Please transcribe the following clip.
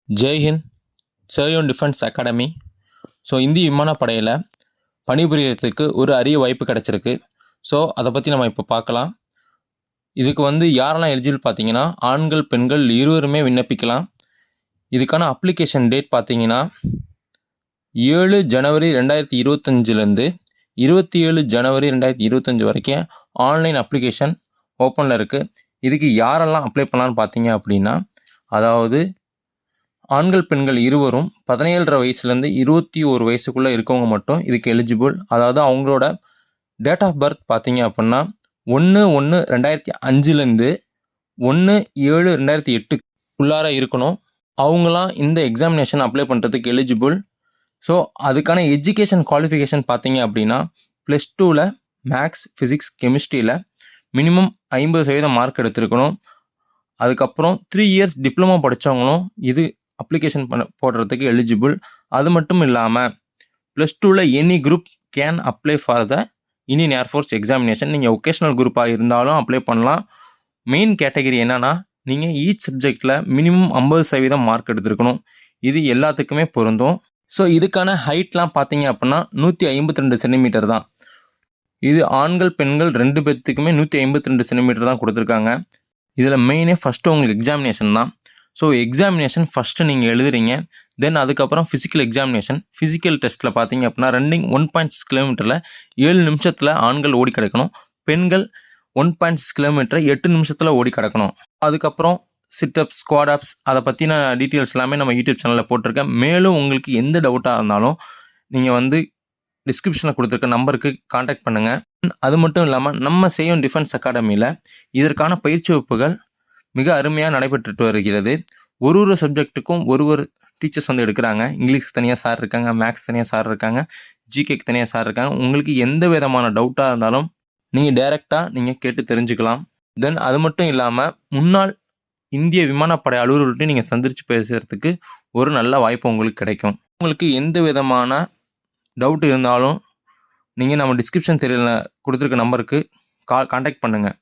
ஜெய்ஹிந்த் Seyon defence academy. So இந்திய விமானப்படையில் பணிபுரியறதுக்கு ஒரு அரிய வாய்ப்பு கிடச்சிருக்கு. ஸோ அதை பற்றி நம்ம இப்போ பார்க்கலாம். இதுக்கு யாரெல்லாம் எலிஜிபிள் பார்த்தீங்கன்னா, ஆண்கள் பெண்கள் இருவருமே விண்ணப்பிக்கலாம். இதுக்கான அப்ளிகேஷன் டேட் பார்த்தீங்கன்னா 7 ஜனவரி 2025லேருந்து 27 ஜனவரி 2025 வரைக்கும் ஆன்லைன் அப்ளிகேஷன் ஓப்பனில் இருக்குது. இதுக்கு யாரெல்லாம் அப்ளை பண்ணலான்னு பார்த்தீங்க அப்படின்னா, அதாவது ஆண்கள் பெண்கள் இருவரும் 17.5 வயசுலேருந்து 21 வயசுக்குள்ளே இருக்கவங்க மட்டும் இதுக்கு எலிஜிபிள். அதாவது அவங்களோட டேட் ஆஃப் பர்த் பார்த்தீங்க அப்படின்னா 1/1/2005லேருந்து 1/7/2008 உள்ளார இருக்கணும். அவங்களாம் இந்த எக்ஸாமினேஷன் அப்ளை பண்ணுறதுக்கு எலிஜிபிள். ஸோ அதுக்கான எஜுகேஷன் குவாலிஃபிகேஷன் பார்த்தீங்க அப்படின்னா +2ல் மேக்ஸ் ஃபிசிக்ஸ் கெமிஸ்ட்ரியில் மினிமம் 50% மார்க் எடுத்திருக்கணும். அதுக்கப்புறம் 3 இயர்ஸ் டிப்ளமோ படித்தவங்களும் இது அப்ளிகேஷன் போடுறதுக்கு எலிஜிபிள். அது மட்டும் இல்லாமல் +2ல் any group can apply for the Indian air force examination. நீங்கள் ஒகேஷ்னல் குரூப்பாக இருந்தாலும் அப்ளை பண்ணலாம். மெயின் கேட்டகரி என்னென்னா, நீங்கள் ஈச் சப்ஜெக்டில் மினிமம் 50% மார்க் எடுத்திருக்கணும். இது எல்லாத்துக்குமே பொருந்தும். ஸோ இதுக்கான ஹைட்லாம் பார்த்தீங்க அப்படின்னா 152 சென்டிமீட்டர் தான். இது ஆண்கள் பெண்கள் 2 பேர்த்துக்குமே 152 சென்டிமீட்டர் தான் கொடுத்துருக்காங்க. இதில் மெயினே ஃபஸ்ட்டு உங்களுக்கு எக்ஸாமினேஷன் தான். ஸோ எக்ஸாமினேஷன் ஃபஸ்ட்டு நீங்கள் எழுதுறீங்க. தென் அதுக்கப்புறம் ஃபிசிக்கல் எக்ஸாமினேஷன். ஃபிசிக்கல் டெஸ்ட்டில் பார்த்தீங்க அப்படின்னா ரன்னிங் 1.6 கிலோமீட்டரில் 7 நிமிஷத்தில் ஆண்கள் ஓடி கிடக்கணும். பெண்கள் 1.6 கிலோமீட்டரை 8 நிமிஷத்தில் ஓடி கிடக்கணும். அதுக்கப்புறம் சிட்டப்ஸ் ஸ்குவாட் அதை பற்றின டீட்டெயில்ஸ் எல்லாமே நம்ம யூடியூப் சேனலில் போட்டிருக்கேன். மேலும் உங்களுக்கு எந்த டவுட்டாக இருந்தாலும் நீங்கள் டிஸ்கிரிப்ஷனில் கொடுத்துருக்க நம்பருக்கு காண்டாக்ட் பண்ணுங்கள். அது மட்டும் இல்லாமல் நம்ம சேயோன் டிஃபென்ஸ் அகாடமியில் இதற்கான பயிற்சி வகுப்புகள் மிக அருமையாக நடைபெற்றுட்டு வருகிறது. ஒரு சப்ஜெக்ட்டுக்கும் ஒரு டீச்சர்ஸ் எடுக்கிறாங்க. இங்கிலீஷ் தனியாக சார் இருக்காங்க, மேக்ஸ் தனியாக சார் இருக்காங்க, ஜிகேக்கு தனியாக சார் இருக்காங்க. உங்களுக்கு எந்த விதமான டவுட்டாக இருந்தாலும் நீங்கள் டைரெக்டாக கேட்டு தெரிஞ்சுக்கலாம். தென் அது மட்டும் இல்லாமல் முன்னாள் இந்திய விமானப்படை அலுவலர்கள்ட்டையும் நீங்கள் சந்தித்து பேசுகிறதுக்கு ஒரு நல்ல வாய்ப்பு உங்களுக்கு கிடைக்கும். உங்களுக்கு எந்த விதமான டவுட் இருந்தாலும் நீங்கள் நம்ம டிஸ்கிரிப்ஷன் தெரியல கொடுத்துருக்க நம்பருக்கு காண்டாக்ட் பண்ணுங்கள்.